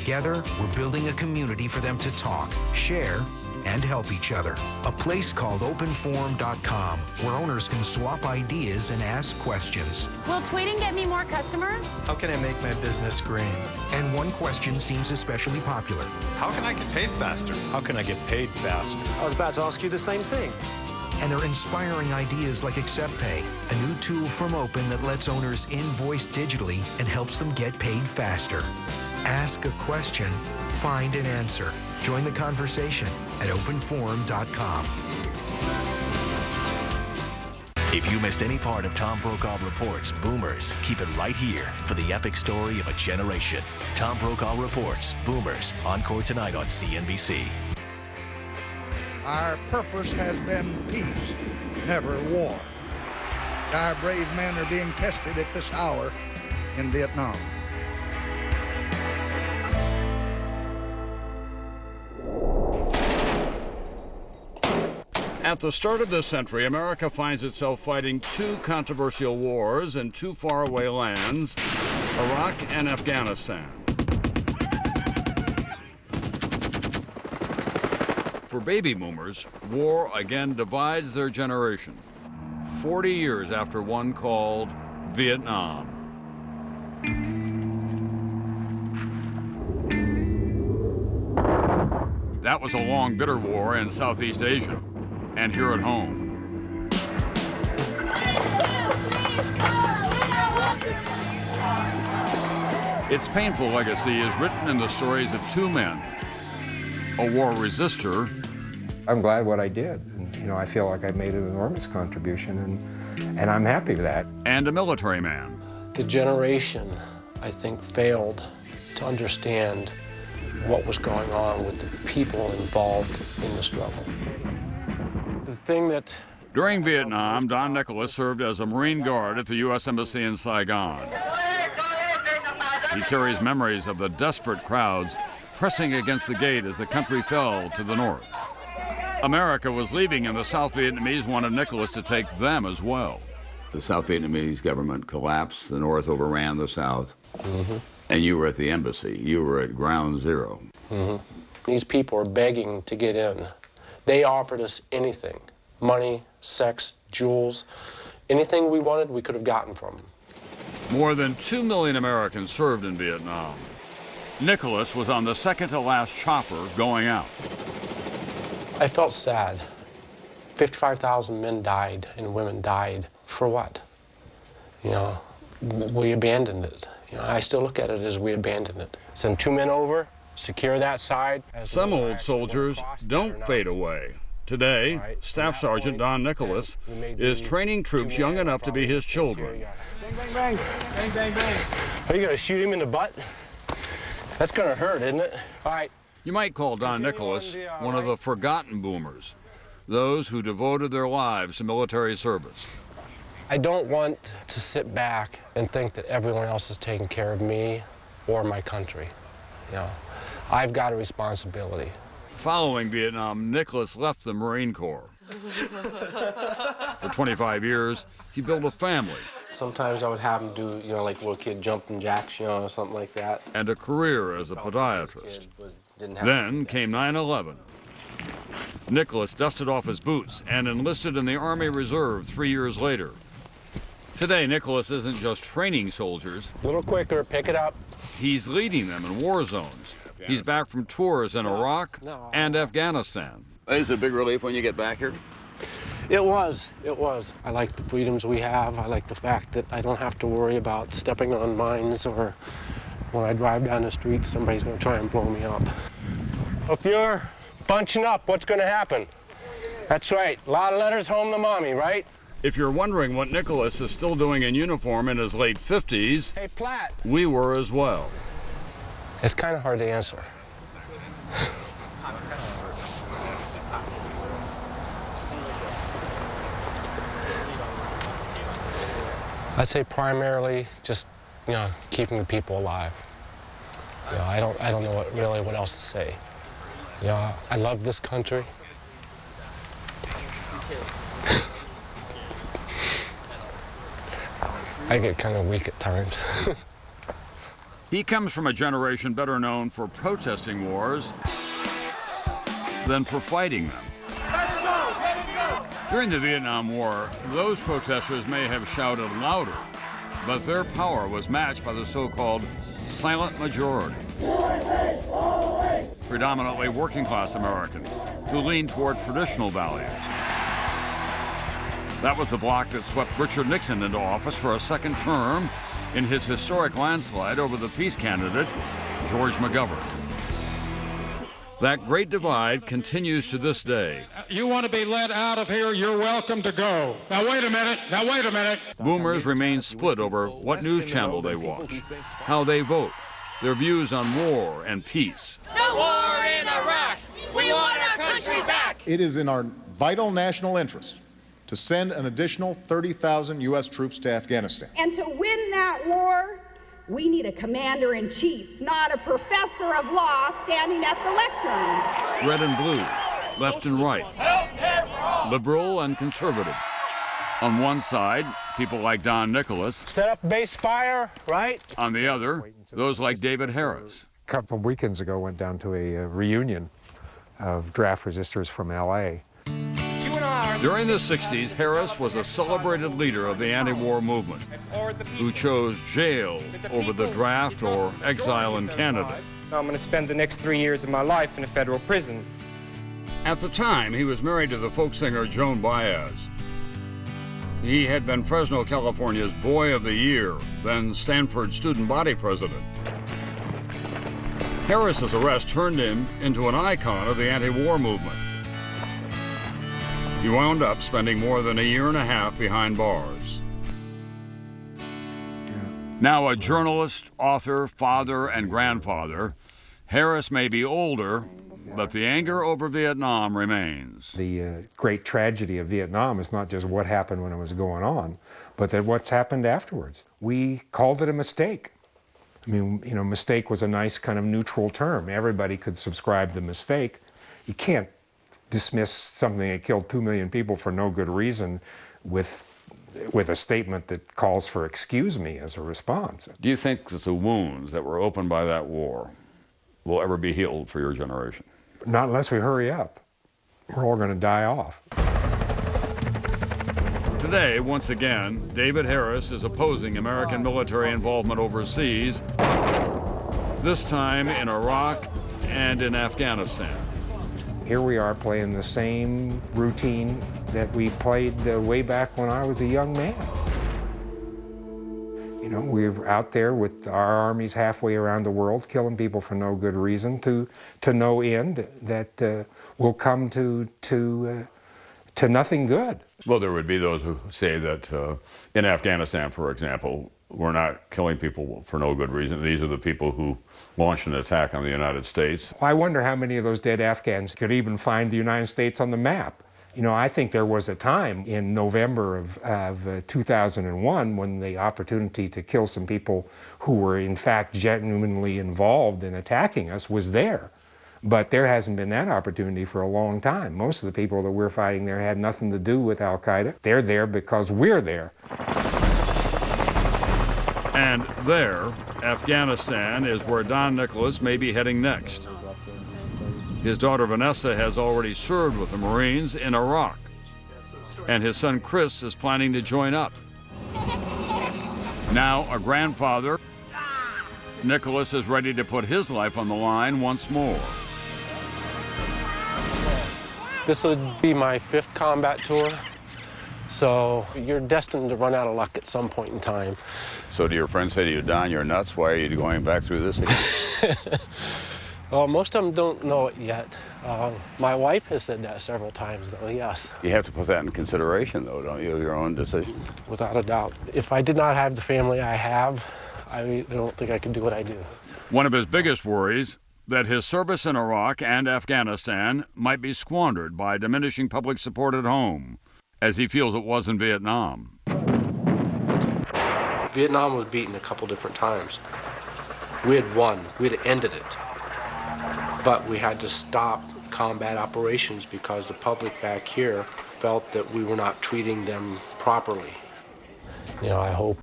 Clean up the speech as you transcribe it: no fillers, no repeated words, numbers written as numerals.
Together, we're building a community for them to talk, share, and help each other. A place called openforum.com, where owners can swap ideas and ask questions. Will tweeting get me more customers? How can I make my business green? And one question seems especially popular. How can I get paid faster? How can I get paid faster? I was about to ask you the same thing. And they're inspiring ideas like AcceptPay, a new tool from Open that lets owners invoice digitally and helps them get paid faster. Ask a question, find an answer. Join the conversation at openforum.com. If you missed any part of Tom Brokaw Reports Boomers, keep it right here for the epic story of a generation. Tom Brokaw Reports Boomers, encore tonight on CNBC. Our purpose has been peace, never war. Our brave men are being tested at this hour in Vietnam. At the start of this century, America finds itself fighting two controversial wars in two faraway lands, Iraq and Afghanistan. For baby boomers, war again divides their generation, 40 years after one called Vietnam. That was a long, bitter war in Southeast Asia. And here at home. Its painful legacy is written in the stories of two men, a war resistor. I'm glad what I did. And, I feel like I made an enormous contribution, and I'm happy with that. And a military man. The generation, I think, failed to understand what was going on with the people involved in the struggle. The thing that... During Vietnam, Don Nicholas served as a Marine Guard at the U.S. Embassy in Saigon. He carries memories of the desperate crowds pressing against the gate as the country fell to the north. America was leaving, and the South Vietnamese wanted Nicholas to take them as well. The South Vietnamese government collapsed, the North overran the South, and you were at the embassy. You were at ground zero. These people are begging to get in. They offered us anything, money, sex, jewels, anything we wanted, we could have gotten from them. More than 2 million Americans served in Vietnam. Nicholas was on the second-to-last chopper going out. I felt sad. 55,000 men died and women died. For what? We abandoned it. I still look at it as we abandoned it. Send 2 men over, secure that side. Some old soldiers don't fade away. Today, Staff Sergeant Don Nicholas is training troops young enough to be his children. Bang, bang, bang. Bang, bang, bang. Are you going to shoot him in the butt? That's going to hurt, isn't it? All right. You might call Don Nicholas one of the forgotten boomers, those who devoted their lives to military service. I don't want to sit back and think that everyone else is taking care of me or my country. I've got a responsibility. Following Vietnam, Nicholas left the Marine Corps. For 25 years, he built a family. Sometimes I would have him do, like little kid jumping jacks, or something like that. And a career as a podiatrist. Then came 9/11. Nicholas dusted off his boots and enlisted in the Army Reserve 3 years later. Today, Nicholas isn't just training soldiers. A little quicker, pick it up. He's leading them in war zones. He's back from tours in Iraq and Afghanistan. Is it a big relief when you get back here? It was. I like the freedoms we have. I like the fact that I don't have to worry about stepping on mines, or when I drive down the street, somebody's going to try and blow me up. If you're bunching up, what's going to happen? That's right. A lot of letters home to mommy, right? If you're wondering what Nicholas is still doing in uniform in his late 50s, hey, Platt, we were as well. It's kind of hard to answer. I'd say primarily just, keeping the people alive. I don't know what else to say. I love this country. I get kind of weak at times. He comes from a generation better known for protesting wars than for fighting them. During the Vietnam War, those protesters may have shouted louder, but their power was matched by the so-called silent majority. Predominantly working-class Americans who leaned toward traditional values. That was the bloc that swept Richard Nixon into office for a second term in his historic landslide over the peace candidate, George McGovern. That great divide continues to this day. You want to be let out of here, you're welcome to go. Now wait a minute. Boomers remain split over what news channel they watch, how they vote, their views on war and peace. No war in Iraq! We want our country back! It is in our vital national interest to send an additional 30,000 U.S. troops to Afghanistan. And to win that war, we need a commander-in-chief, not a professor of law standing at the lectern. Red and blue, left and right, liberal and conservative. On one side, people like Don Nicholas. Set up base fire, right? On the other, those like David Harris. A couple of weekends ago, went down to a reunion of draft resistors from L.A. During the 60s, Harris was a celebrated leader of the anti-war movement who chose jail over the draft or exile in Canada. I'm going to spend the next 3 years of my life in a federal prison. At the time, he was married to the folk singer Joan Baez. He had been Fresno, California's Boy of the Year, then Stanford student body president. Harris's arrest turned him into an icon of the anti-war movement. He wound up spending more than a year and a half behind bars. Now a journalist, author, father, and grandfather, Harris may be older, but the anger over Vietnam remains. The great tragedy of Vietnam is not just what happened when it was going on, but that what's happened afterwards. We called it a mistake. I mean, you know, mistake was a nice kind of neutral term. Everybody could subscribe to mistake. You can't dismiss something that killed 2 million people for no good reason with a statement that calls for excuse me as a response. Do you think that the wounds that were opened by that war will ever be healed for your generation? Not unless we hurry up. We're all going to die off. Today, once again, David Harris is opposing American military involvement overseas, this time in Iraq and in Afghanistan. Here we are playing the same routine that we played way back when I was a young man. You know, we're out there with our armies halfway around the world, killing people for no good reason, to no end that will come to nothing good. Well, there would be those who say that in Afghanistan, for example, we're not killing people for no good reason. These are the people who launched an attack on the United States. I wonder how many of those dead Afghans could even find the United States on the map. You know, I think there was a time in November of 2001 when the opportunity to kill some people who were in fact genuinely involved in attacking us was there. But there hasn't been that opportunity for a long time. Most of the people that we're fighting there had nothing to do with Al-Qaeda. They're there because we're there. And there, Afghanistan is where Don Nicholas may be heading next. His daughter Vanessa has already served with the Marines in Iraq, and his son Chris is planning to join up. Now a grandfather, Nicholas is ready to put his life on the line once more. This would be my 5th combat tour, so you're destined to run out of luck at some point in time. So do your friends say to you, Don, you're nuts? Why are you going back through this again? Well, most of them don't know it yet. My wife has said that several times, though, yes. You have to put that in consideration, though, don't you, your own decision? Without a doubt. If I did not have the family I have, I don't think I could do what I do. One of his biggest worries, that his service in Iraq and Afghanistan might be squandered by diminishing public support at home, as he feels it was in Vietnam. Vietnam was beaten a couple different times. We had won. We had ended it. But we had to stop combat operations because the public back here felt that we were not treating them properly. You know, I hope